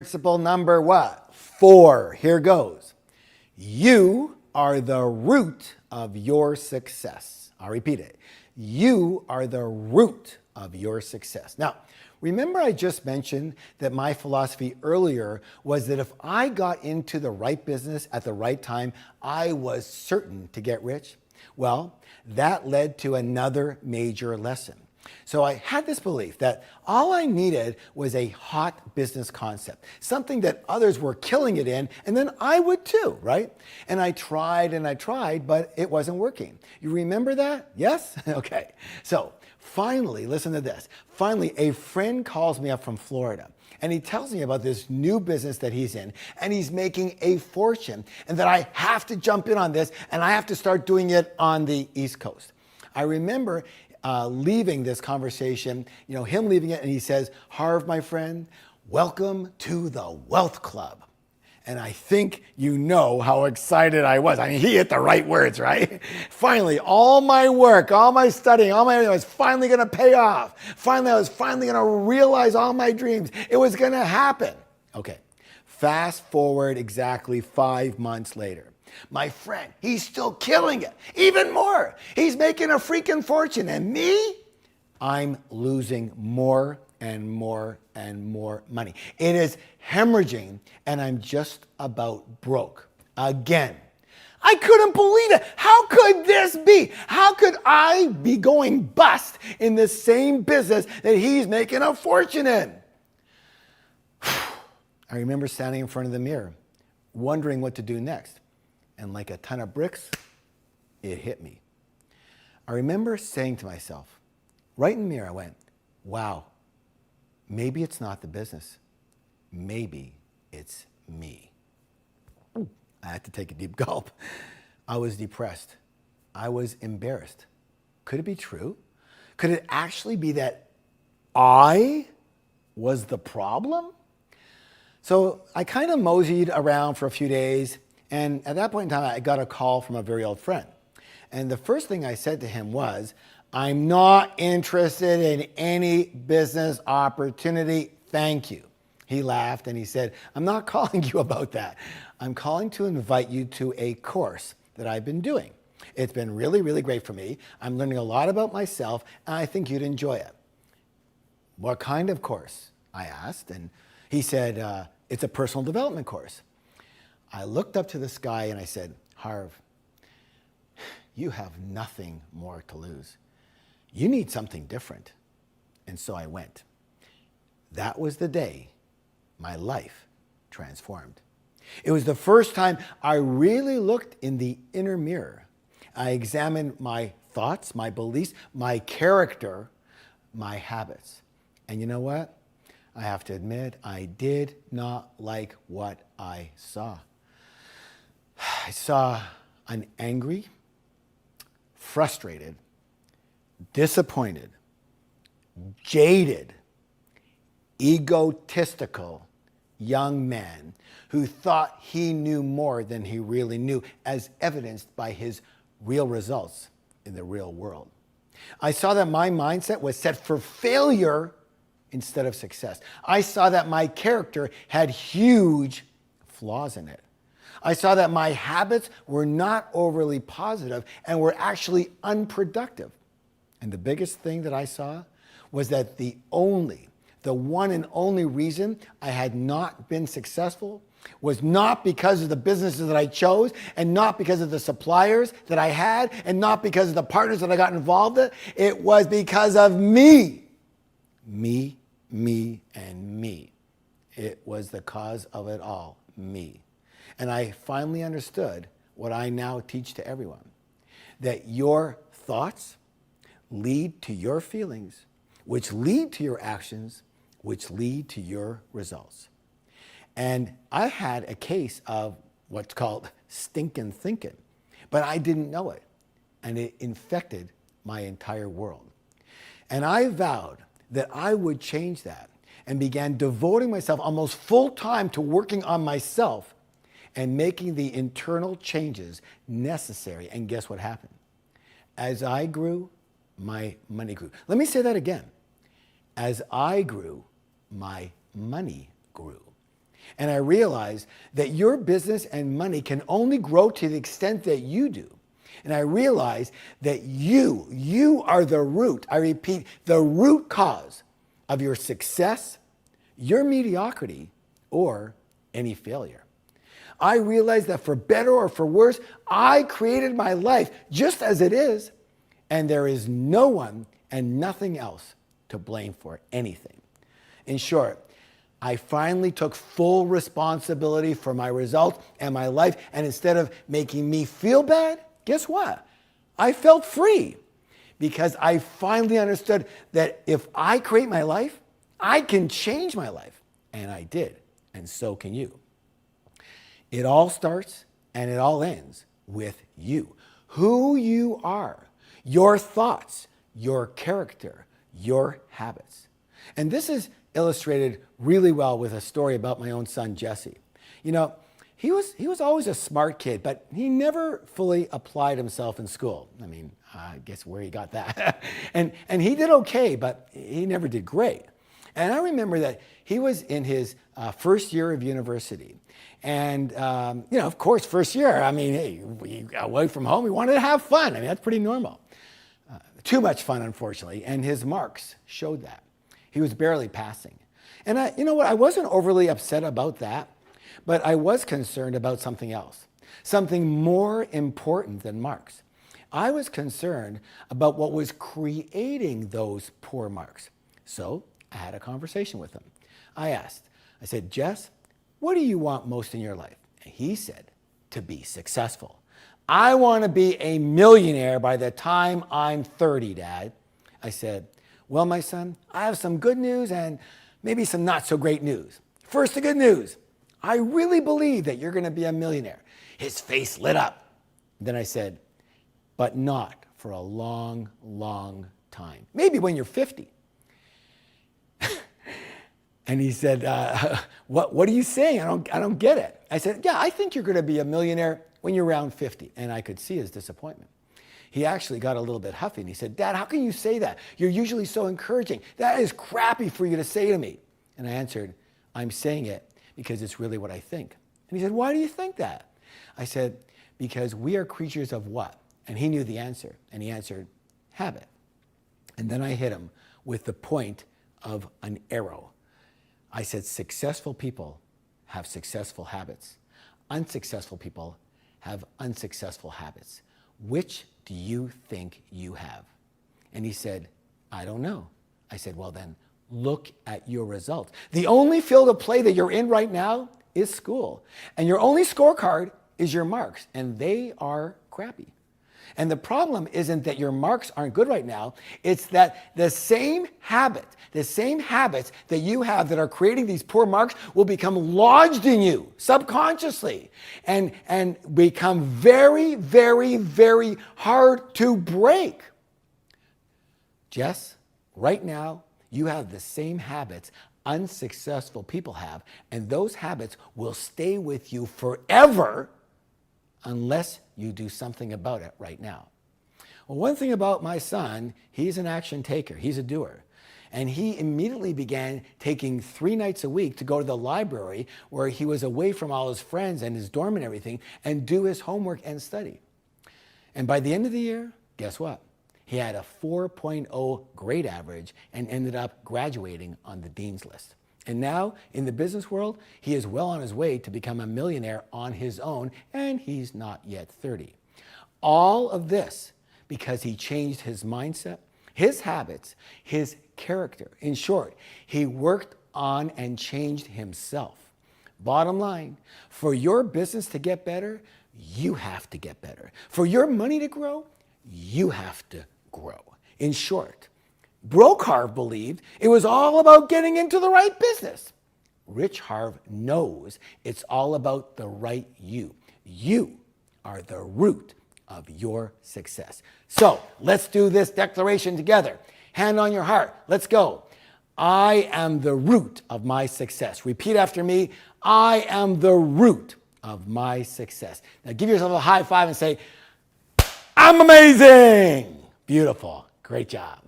Principle number what? 4. Here goes. You are the root of your success. I'll repeat it. You are the root of your success. Now, remember I just mentioned that my philosophy earlier was that if I got into the right business at the right time, I was certain to get rich? Well, that led to another major lesson. So I had this belief that all I needed was a hot business concept, something that others were killing it in, and then I would too, right? And I tried, but it wasn't working. You remember that? Yes? Okay. So finally, listen to this. Finally, a friend calls me up from Florida, and he tells me about this new business that he's in, and he's making a fortune, and that I have to jump in on this, and I have to start doing it on the East Coast. I remember leaving this conversation, him leaving it, and he says, "Harv, my friend, welcome to the Wealth Club." And I think you know how excited I was. I mean, he hit the right words, right? Finally, all my work, all my studying, all my everything was finally going to pay off. Finally, I was finally going to realize all my dreams. It was going to happen. Okay, fast forward exactly 5 months later. My friend, he's still killing it, even more. He's making a freaking fortune. And me, I'm losing more and more and more money. It is hemorrhaging, and I'm just about broke again. I couldn't believe it. How could this be? How could I be going bust in the same business that he's making a fortune in? I remember standing in front of the mirror, wondering what to do next. And like a ton of bricks, it hit me. I remember saying to myself, right in the mirror, I went, wow, maybe it's not the business. Maybe it's me. I had to take a deep gulp. I was depressed. I was embarrassed. Could it be true? Could it actually be that I was the problem? So I kind of moseyed around for a few days. And at that point in time, I got a call from a very old friend. And the first thing I said to him was, "I'm not interested in any business opportunity, thank you." He laughed and he said, "I'm not calling you about that. I'm calling to invite you to a course that I've been doing. It's been really, really great for me. I'm learning a lot about myself, and I think you'd enjoy it." "What kind of course?" I asked. And he said, "It's a personal development course." I looked up to the sky and I said, "Harv, you have nothing more to lose. You need something different." And so I went. That was the day my life transformed. It was the first time I really looked in the inner mirror. I examined my thoughts, my beliefs, my character, my habits. And you know what? I have to admit, I did not like what I saw. I saw an angry, frustrated, disappointed, jaded, egotistical young man who thought he knew more than he really knew, as evidenced by his real results in the real world. I saw that my mindset was set for failure instead of success. I saw that my character had huge flaws in it. I saw that my habits were not overly positive and were actually unproductive. And the biggest thing that I saw was that the one and only reason I had not been successful was not because of the businesses that I chose, and not because of the suppliers that I had, and not because of the partners that I got involved in. It was because of me. Me, and me. It was the cause of it all, me. And I finally understood what I now teach to everyone, that your thoughts lead to your feelings, which lead to your actions, which lead to your results. And I had a case of what's called stinking thinking, but I didn't know it. And it infected my entire world. And I vowed that I would change that, and began devoting myself almost full time to working on myself and making the internal changes necessary. And guess what happened? As I grew, my money grew. Let me say that again. As I grew, my money grew. And I realized that your business and money can only grow to the extent that you do. And I realized that you are the root, I repeat, the root cause of your success, your mediocrity, or any failure. I realized that for better or for worse, I created my life just as it is, and there is no one and nothing else to blame for anything. In short, I finally took full responsibility for my results and my life, and instead of making me feel bad, guess what? I felt free because I finally understood that if I create my life, I can change my life. And I did, and so can you. It all starts and it all ends with you. Who you are, your thoughts, your character, your habits. And this is illustrated really well with a story about my own son, Jesse. You know, he was always a smart kid, but he never fully applied himself in school. I mean, I guess where he got that. and he did okay, but he never did great. And I remember that he was in his first year of university. And, you know, of course, first year, I mean, hey, we got away from home. We wanted to have fun. I mean, that's pretty normal. Too much fun, unfortunately. And his marks showed that. He was barely passing. And you know what? I wasn't overly upset about that, but I was concerned about something else, something more important than marks. I was concerned about what was creating those poor marks. So I had a conversation with him. I said, Jess, what do you want most in your life? And he said, to be successful. I want to be a millionaire by the time I'm 30, Dad. I said, well, my son, I have some good news and maybe some not so great news. First, the good news. I really believe that you're going to be a millionaire. His face lit up. Then I said, but not for a long, long time. Maybe when you're 50. And he said, what are you saying? I don't get it. I said, yeah, I think you're going to be a millionaire when you're around 50. And I could see his disappointment. He actually got a little bit huffy and he said, Dad, how can you say that? You're usually so encouraging. That is crappy for you to say to me. And I answered, I'm saying it because it's really what I think. And he said, why do you think that? I said, because we are creatures of what? And he knew the answer. And he answered, habit. And then I hit him with the point of an arrow. I said, successful people have successful habits. Unsuccessful people have unsuccessful habits. Which do you think you have? And he said, I don't know. I said, well then, look at your results. The only field of play that you're in right now is school. And your only scorecard is your marks. And they are crappy. And the problem isn't that your marks aren't good right now. It's that the same habits that you have that are creating these poor marks will become lodged in you subconsciously and become very, very, very hard to break. Jess, right now, you have the same habits unsuccessful people have, and those habits will stay with you forever unless you do something about it right now. Well, one thing about my son, he's an action taker. He's a doer. And he immediately began taking 3 nights a week to go to the library where he was away from all his friends and his dorm and everything and do his homework and study. And by the end of the year, guess what? He had a 4.0 grade average and ended up graduating on the dean's list. And now, in the business world, he is well on his way to become a millionaire on his own, and he's not yet 30. All of this because he changed his mindset, his habits, his character. In short, he worked on and changed himself. Bottom line, for your business to get better, you have to get better. For your money to grow, you have to grow. In short, broke Harv believed it was all about getting into the right business. Rich Harv knows it's all about the right you. You are the root of your success. So let's do this declaration together. Hand on your heart. Let's go. I am the root of my success. Repeat after me. I am the root of my success. Now give yourself a high five and say, I'm amazing. Beautiful. Great job.